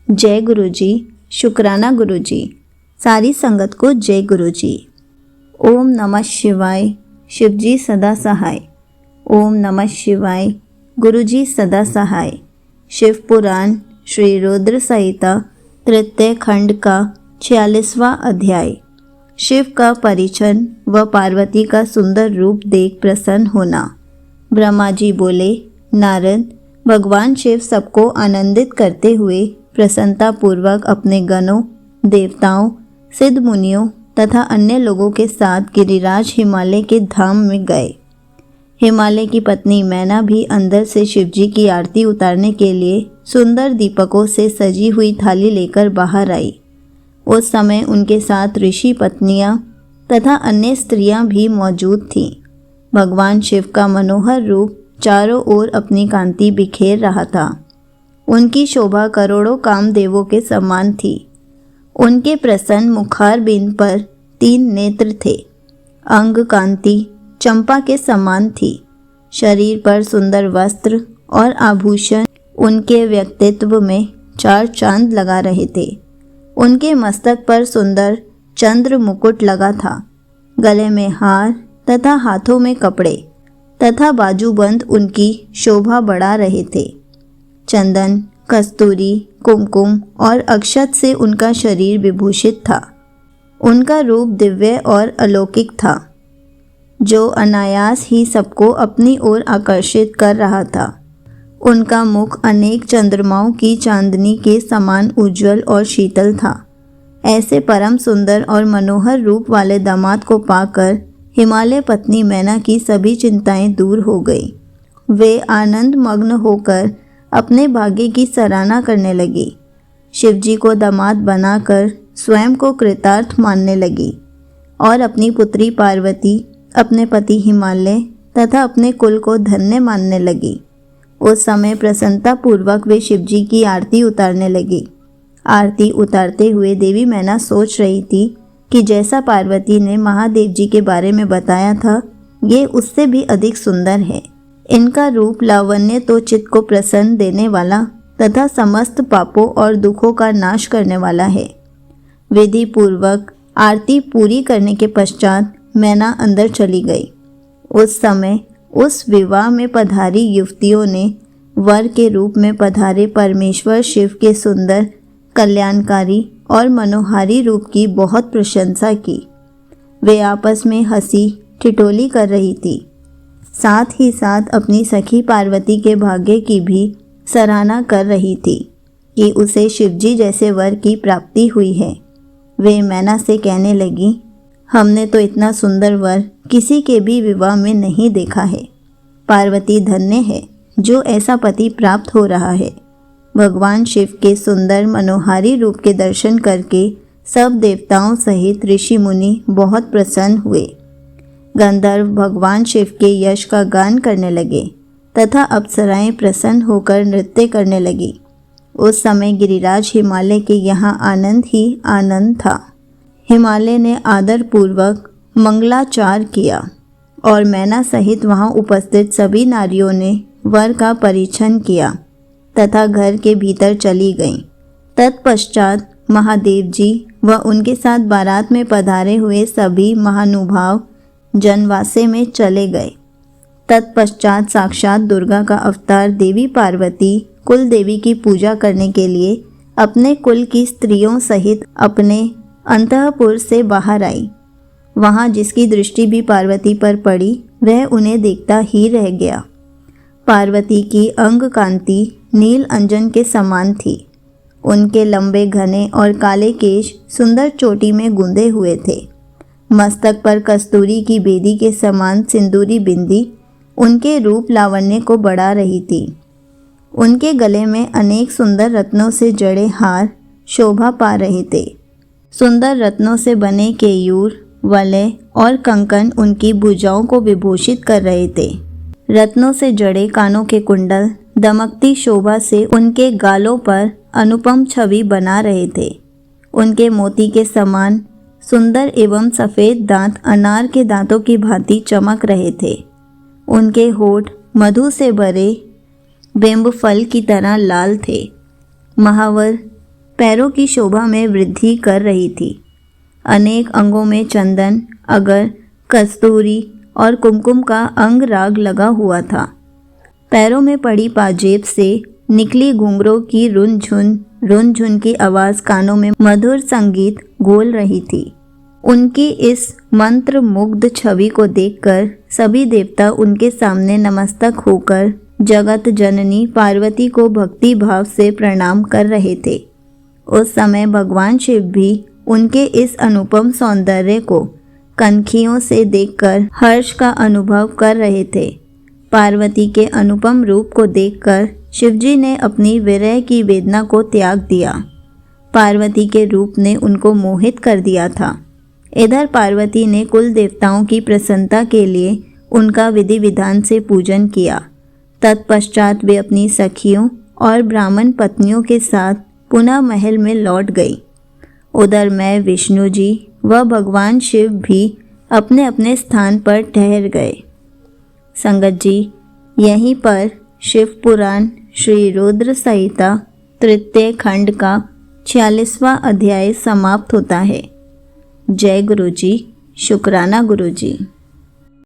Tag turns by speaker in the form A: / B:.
A: जय गुरु जी, शुक्राना गुरु जी। सारी संगत को जय गुरु जी। ओम नमः शिवाय, शिव जी सदा सहाय। ओम नमः शिवाय, गुरु जी सदा सहाय। शिव पुराण श्री रुद्र संहिता तृतीय खंड का 46वां अध्याय। शिव का परिछन व पार्वती का सुंदर रूप देख प्रसन्न होना। ब्रह्मा जी बोले, नारद, भगवान शिव सबको आनंदित करते हुए प्रसन्नता पूर्वक अपने गणों, देवताओं, सिद्ध मुनियों तथा अन्य लोगों के साथ गिरिराज हिमालय के धाम में गए। हिमालय की पत्नी मैना भी अंदर से शिवजी की आरती उतारने के लिए सुंदर दीपकों से सजी हुई थाली लेकर बाहर आई। उस समय उनके साथ ऋषि पत्नियां तथा अन्य स्त्रियां भी मौजूद थीं। भगवान शिव का मनोहर रूप चारों ओर अपनी कांति बिखेर रहा था। उनकी शोभा करोड़ों कामदेवों के समान थी। उनके प्रसन्न मुखारबिंद पर 3 नेत्र थे। अंग कांति चंपा के समान थी। शरीर पर सुंदर वस्त्र और आभूषण उनके व्यक्तित्व में 4 चांद लगा रहे थे। उनके मस्तक पर सुंदर चंद्र मुकुट लगा था। गले में हार तथा हाथों में कपड़े तथा बाजूबंद उनकी शोभा बढ़ा रहे थे। चंदन, कस्तूरी, कुमकुम और अक्षत से उनका शरीर विभूषित था। उनका रूप दिव्य और अलौकिक था, जो अनायास ही सबको अपनी ओर आकर्षित कर रहा था। उनका मुख अनेक चंद्रमाओं की चांदनी के समान उज्जवल और शीतल था। ऐसे परम सुंदर और मनोहर रूप वाले दामाद को पाकर हिमालय पत्नी मैना की सभी चिंताएं दूर हो गई। वे आनंद मग्न होकर अपने भाग्य की सराहना करने लगी। शिवजी को दामाद बनाकर स्वयं को कृतार्थ मानने लगी और अपनी पुत्री पार्वती, अपने पति हिमालय तथा अपने कुल को धन्य मानने लगी। उस समय प्रसन्नता पूर्वक वे शिवजी की आरती उतारने लगी। आरती उतारते हुए देवी मैना सोच रही थी कि जैसा पार्वती ने महादेव जी के बारे में बताया था, ये उससे भी अधिक सुंदर है। इनका रूप लावण्य तो चित्त को प्रसन्न देने वाला तथा समस्त पापों और दुखों का नाश करने वाला है। विधि पूर्वक आरती पूरी करने के पश्चात मैना अंदर चली गई। उस समय उस विवाह में पधारी युवतियों ने वर के रूप में पधारे परमेश्वर शिव के सुंदर, कल्याणकारी और मनोहारी रूप की बहुत प्रशंसा की। वे आपस में हंसी ठिठोली कर रही थी। साथ ही साथ अपनी सखी पार्वती के भाग्य की भी सराहना कर रही थी कि उसे शिवजी जैसे वर की प्राप्ति हुई है। वे मैना से कहने लगी, हमने तो इतना सुंदर वर किसी के भी विवाह में नहीं देखा है। पार्वती धन्य है जो ऐसा पति प्राप्त हो रहा है। भगवान शिव के सुंदर मनोहारी रूप के दर्शन करके सब देवताओं सहित ऋषि मुनि बहुत प्रसन्न हुए। गंधर्व भगवान शिव के यश का गान करने लगे तथा अप्सराएं प्रसन्न होकर नृत्य करने लगी। उस समय गिरिराज हिमालय के यहाँ आनंद ही आनंद था। हिमालय ने आदर पूर्वक मंगलाचार किया और मैना सहित वहाँ उपस्थित सभी नारियों ने वर का परिछन किया तथा घर के भीतर चली गईं। तत्पश्चात महादेव जी व उनके साथ बारात में पधारे हुए सभी महानुभाव जनवासे में चले गए। तत्पश्चात साक्षात दुर्गा का अवतार देवी पार्वती कुल देवी की पूजा करने के लिए अपने कुल की स्त्रियों सहित अपने अंतःपुर से बाहर आई। वहाँ जिसकी दृष्टि भी पार्वती पर पड़ी, वह उन्हें देखता ही रह गया। पार्वती की अंग कांति नील अंजन के समान थी। उनके लंबे घने और काले केश सुंदर चोटी में गुंदे हुए थे। मस्तक पर कस्तूरी की बेदी के समान सिंदूरी बिंदी उनके रूप लावण्य को बढ़ा रही थी। उनके गले में अनेक सुंदर रत्नों से जड़े हार शोभा पा रहे थे। सुंदर रत्नों से बने केयूर, वलय और कंकन उनकी भुजाओं को विभूषित कर रहे थे। रत्नों से जड़े कानों के कुंडल दमकती शोभा से उनके गालों पर अनुपम छवि बना रहे थे। उनके मोती के समान सुंदर एवं सफ़ेद दांत अनार के दांतों की भांति चमक रहे थे। उनके होठ मधु से भरे बेम्ब फल की तरह लाल थे। महावर पैरों की शोभा में वृद्धि कर रही थी। अनेक अंगों में चंदन, अगर, कस्तूरी और कुमकुम का अंग राग लगा हुआ था। पैरों में पड़ी पाजेब से निकली घुंघरों की रुन झुन की आवाज़ कानों में मधुर संगीत घोल रही थी। उनकी इस मंत्र मुग्ध छवि को देखकर सभी देवता उनके सामने नमस्तक होकर जगत जननी पार्वती को भक्ति भाव से प्रणाम कर रहे थे। उस समय भगवान शिव भी उनके इस अनुपम सौंदर्य को कनखियों से देखकर हर्ष का अनुभव कर रहे थे। पार्वती के अनुपम रूप को देखकर शिवजी ने अपनी विरह की वेदना को त्याग दिया। पार्वती के रूप ने उनको मोहित कर दिया था। इधर पार्वती ने कुल देवताओं की प्रसन्नता के लिए उनका विधि विधान से पूजन किया। तत्पश्चात वे अपनी सखियों और ब्राह्मण पत्नियों के साथ पुनः महल में लौट गई। उधर मैं, विष्णु जी व भगवान शिव भी अपने अपने स्थान पर ठहर गए। संगत जी, यहीं पर शिव पुराण श्री रुद्र संहिता तृतीय खंड का 46वां अध्याय समाप्त होता है। जय गुरु जी। शुक्राना गुरु जी।